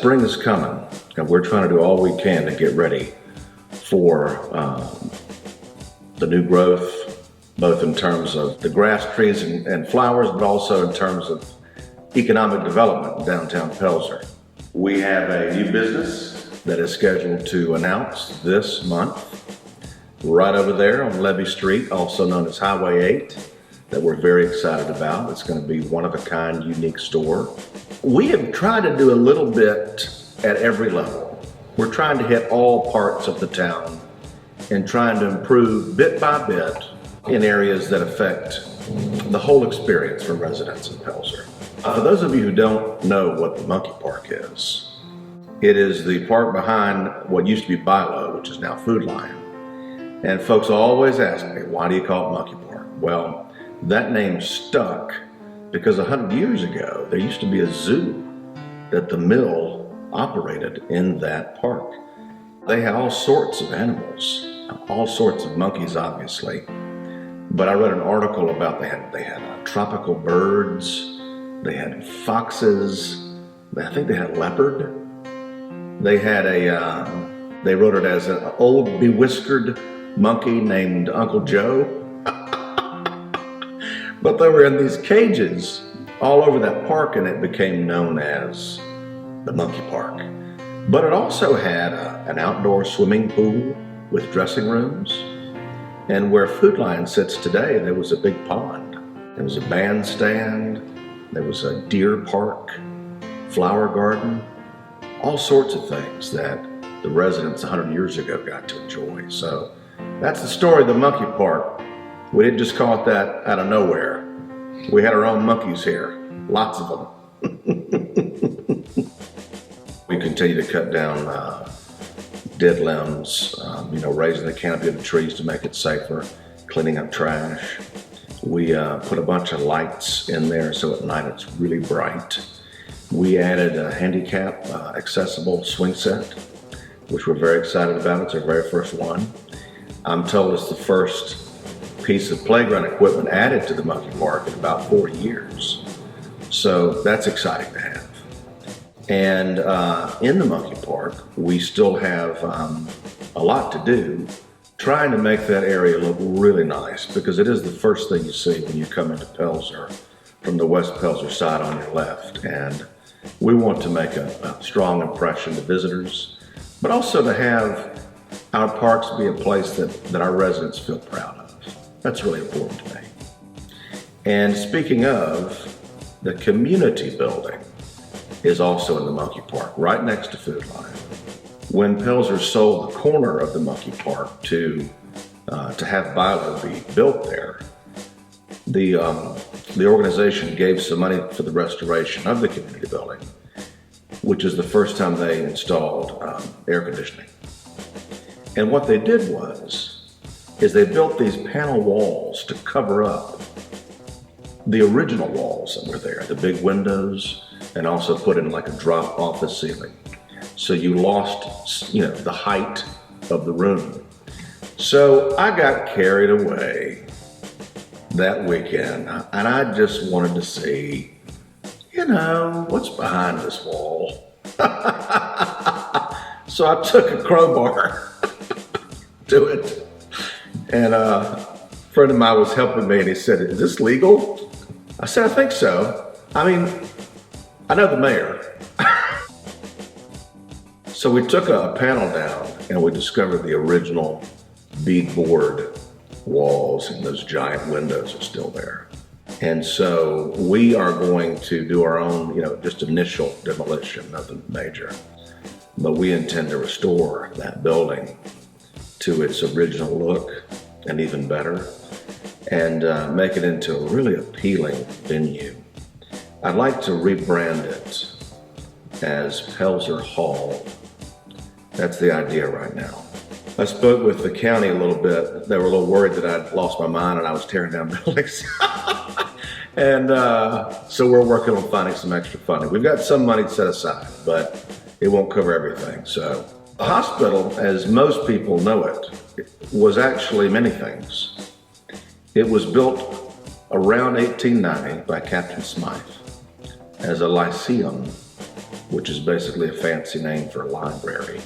spring is coming, and we're trying to do all we can to get ready for the new growth, both in terms of the grass, trees, and flowers, but also in terms of economic development in downtown Pelzer. We have a new business that is scheduled to announce this month, right over there on Levy Street, also known as Highway 8, that we're very excited about. It's going to be one-of-a-kind, unique store. We have tried to do a little bit at every level. We're trying to hit all parts of the town and trying to improve bit by bit in areas that affect the whole experience for residents in Pelzer. For those of you who don't know what the Monkey Park is, it is the park behind what used to be Bilo, which is now Food Lion. And folks always ask me, why do you call it Monkey Park? Well, that name stuck because 100 years ago, there used to be a zoo that the mill operated in that park. They had all sorts of animals, all sorts of monkeys, obviously. But I read an article about they had tropical birds, they had foxes, I think they had leopard. They had they wrote it as an old bewhiskered monkey named Uncle Joe. But they were in these cages all over that park, and it became known as the Monkey Park. But it also had an outdoor swimming pool with dressing rooms. And where Food Lion sits today, there was a big pond. There was a bandstand, there was a deer park, flower garden, all sorts of things that the residents 100 years ago got to enjoy. So that's the story of the Monkey Park. We didn't just call it that out of nowhere. We had our own monkeys here, lots of them. We continue to cut down dead limbs, raising the canopy of the trees to make it safer, cleaning up trash. We put a bunch of lights in there so at night it's really bright. We added a handicap accessible swing set, which we're very excited about. It's our very first one. I'm told it's the first piece of playground equipment added to the Monkey Park in about 40 years. So that's exciting to have. And in the Monkey Park, we still have a lot to do, trying to make that area look really nice, because it is the first thing you see when you come into Pelzer from the West Pelzer side on your left. And we want to make a strong impression to visitors, but also to have our parks be a place that our residents feel proud of. That's really important to me. And speaking of, the community building is also in the Monkey Park, right next to Food Lion. When Pelzer sold the corner of the Monkey Park to have Bilo be built there, the organization gave some money for the restoration of the community building, which is the first time they installed air conditioning. And what they did is they built these panel walls to cover up the original walls that were there, the big windows, and also put in like a drop off the ceiling. So you lost, the height of the room. So I got carried away that weekend, and I just wanted to see, what's behind this wall. So I took a crowbar to it, and a friend of mine was helping me, and he said, "Is this legal?" I said, "I think so. I mean, I know the mayor." So we took a panel down, and we discovered the original beadboard walls, and those giant windows are still there. And so we are going to do our own, just initial demolition, nothing major. But we intend to restore that building to its original look and even better, and make it into a really appealing venue. I'd like to rebrand it as Pelzer Hall. That's the idea right now. I spoke with the county a little bit. They were a little worried that I'd lost my mind and I was tearing down buildings. And so we're working on finding some extra funding. We've got some money set aside, but it won't cover everything. So the hospital, as most people know it, was actually many things. It was built around 1890 by Captain Smythe as a lyceum which is basically a fancy name for a library.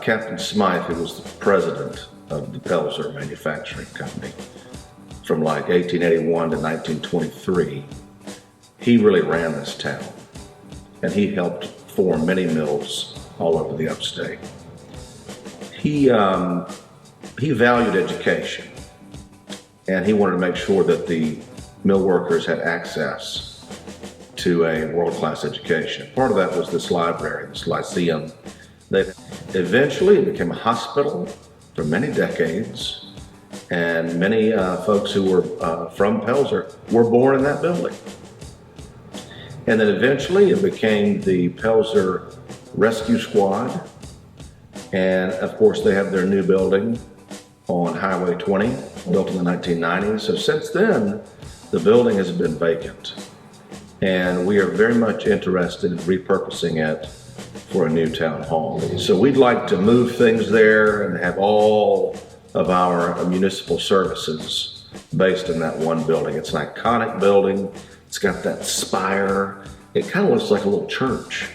Captain Smythe, who was the president of the Pelzer Manufacturing Company from like 1881 to 1923, he really ran this town, and he helped form many mills all over the upstate. He valued education, and he wanted to make sure that the mill workers had access to a world-class education. Part of that was this library, this lyceum. Eventually, it became a hospital for many decades, and many folks who were from Pelzer were born in that building. And then eventually, it became the Pelzer Rescue Squad, and of course, they have their new building on Highway 20, built in the 1990s. So since then, the building has been vacant, and we are very much interested in repurposing it for a new town hall. So we'd like to move things there and have all of our municipal services based in that one building. It's an iconic building. It's got that spire. It kind of looks like a little church,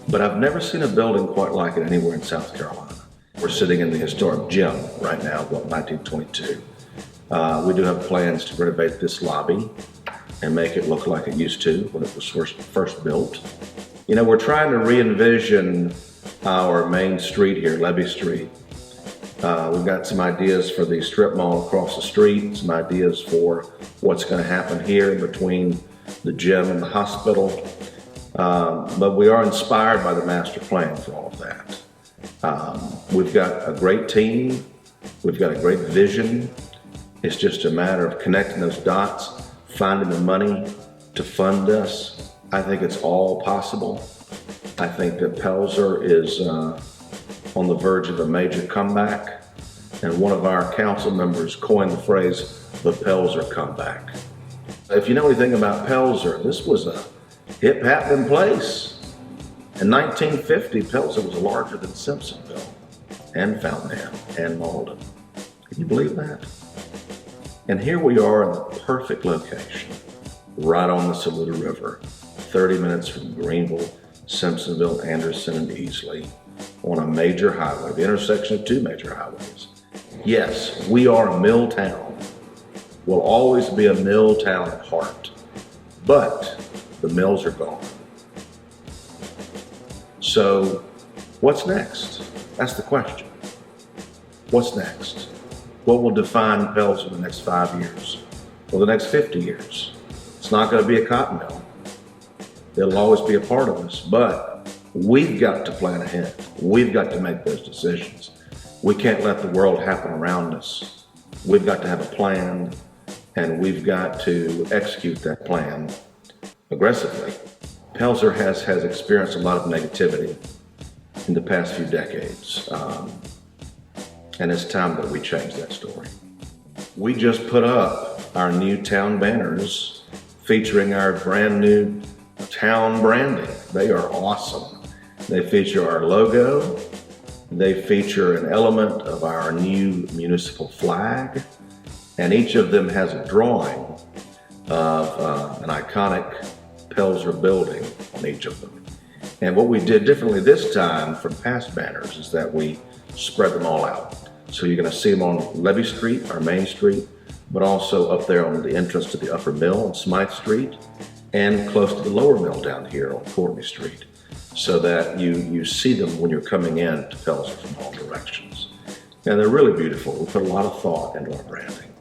but I've never seen a building quite like it anywhere in South Carolina. We're sitting in the historic gym right now, built in 1922. We do have plans to renovate this lobby and make it look like it used to when it was first built. You know, we're trying to re-envision our main street here, Levy Street. We've got some ideas for the strip mall across the street, some ideas for what's going to happen here between the gym and the hospital. But we are inspired by the master plan for all of that. We've got a great team. We've got a great vision. It's just a matter of connecting those dots, finding the money to fund us. I think it's all possible. I think that Pelzer is on the verge of a major comeback, and one of our council members coined the phrase, the Pelzer comeback. If you know anything about Pelzer, this was a hip happening place. In 1950, Pelzer was larger than Simpsonville and Fountainhead and Malden. Can you believe that? And here we are in the perfect location, right on the Saluda River, 30 minutes from Greenville, Simpsonville, Anderson, and Easley, on a major highway, the intersection of two major highways. Yes, we are a mill town. We'll always be a mill town at heart, but the mills are gone. So what's next? That's the question. What's next? What will define Pelzer in the next 5 years or the next 50 years? It's not going to be a cotton mill. It'll always be a part of us, but we've got to plan ahead. We've got to make those decisions. We can't let the world happen around us. We've got to have a plan, and we've got to execute that plan aggressively. Pelzer has experienced a lot of negativity in the past few decades, and it's time that we change that story. We just put up our new town banners featuring our brand new town branding. They are awesome. They feature our logo. They feature an element of our new municipal flag, and each of them has a drawing of an iconic Pelzer building on each of them. And what we did differently this time from past banners is that we spread them all out. So you're going to see them on Levy Street, our main street, but also up there on the entrance to the upper mill on Smythe Street, and close to the lower mill down here on Courtney Street, so that you see them when you're coming in to Pelzer from all directions. And they're really beautiful. We put a lot of thought into our branding.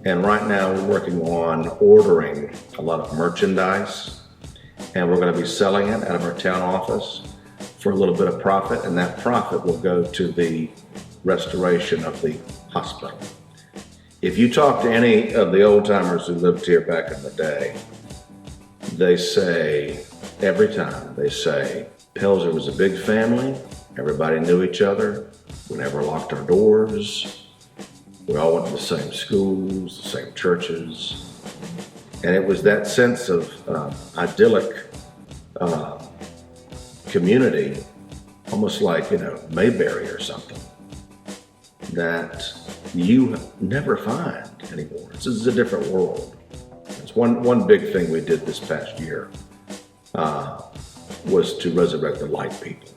And right now we're working on ordering a lot of merchandise, and we're going to be selling it out of our town office for a little bit of profit, and that profit will go to the restoration of the hospital. If you talk to any of the old timers who lived here back in the day, they say, every time they say, Pelzer was a big family, everybody knew each other, we never locked our doors, we all went to the same schools, the same churches, and it was that sense of idyllic community, almost like, Mayberry or something, that you never find anymore. This is a different world. It's one big thing we did this past year. was to resurrect the light people.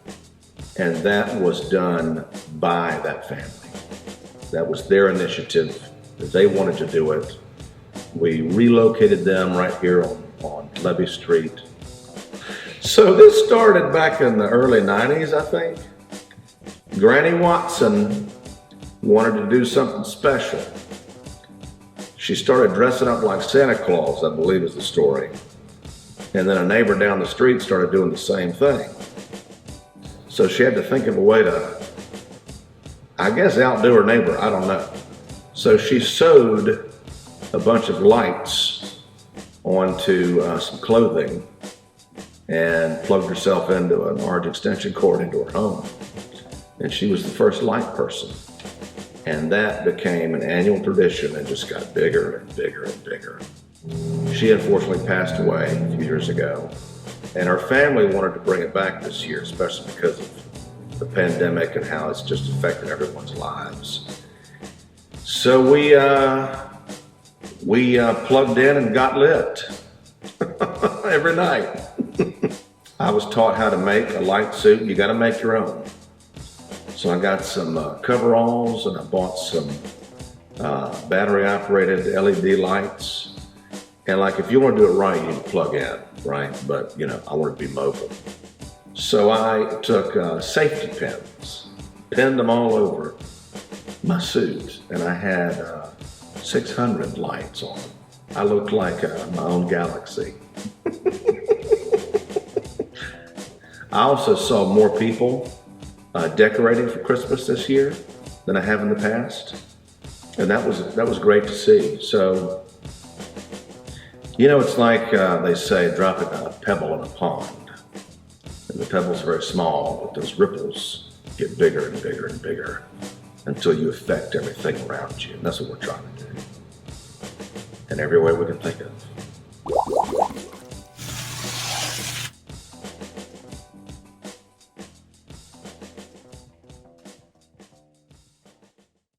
And that was done by that family. That was their initiative. They wanted to do it. We relocated them right here on Levy Street. So this started back in the early 90s, I think. Granny Watson wanted to do something special. She started dressing up like Santa Claus, I believe is the story. And then a neighbor down the street started doing the same thing. So she had to think of a way to, I guess, outdo her neighbor, I don't know. So she sewed a bunch of lights onto some clothing and plugged herself into an orange extension cord into her home. And she was the first light person. And that became an annual tradition and just got bigger and bigger and bigger. She unfortunately passed away a few years ago. And her family wanted to bring it back this year, especially because of the pandemic and how it's just affected everyone's lives. So we plugged in and got lit every night. I was taught how to make a light suit. You got to make your own. So I got some coveralls and I bought some battery-operated LED lights. And like, if you want to do it right, you need to plug in, right? But you know, I want to be mobile. So I took safety pins, pinned them all over my suit, and I had 600 lights on them. I looked like my own galaxy. I also saw more people decorating for Christmas this year than I have in the past, and that was great to see. So, you know, it's like they say, dropping a pebble in a pond, and the pebble's very small, but those ripples get bigger and bigger and bigger until you affect everything around you, and that's what we're trying to do in every way we can think of.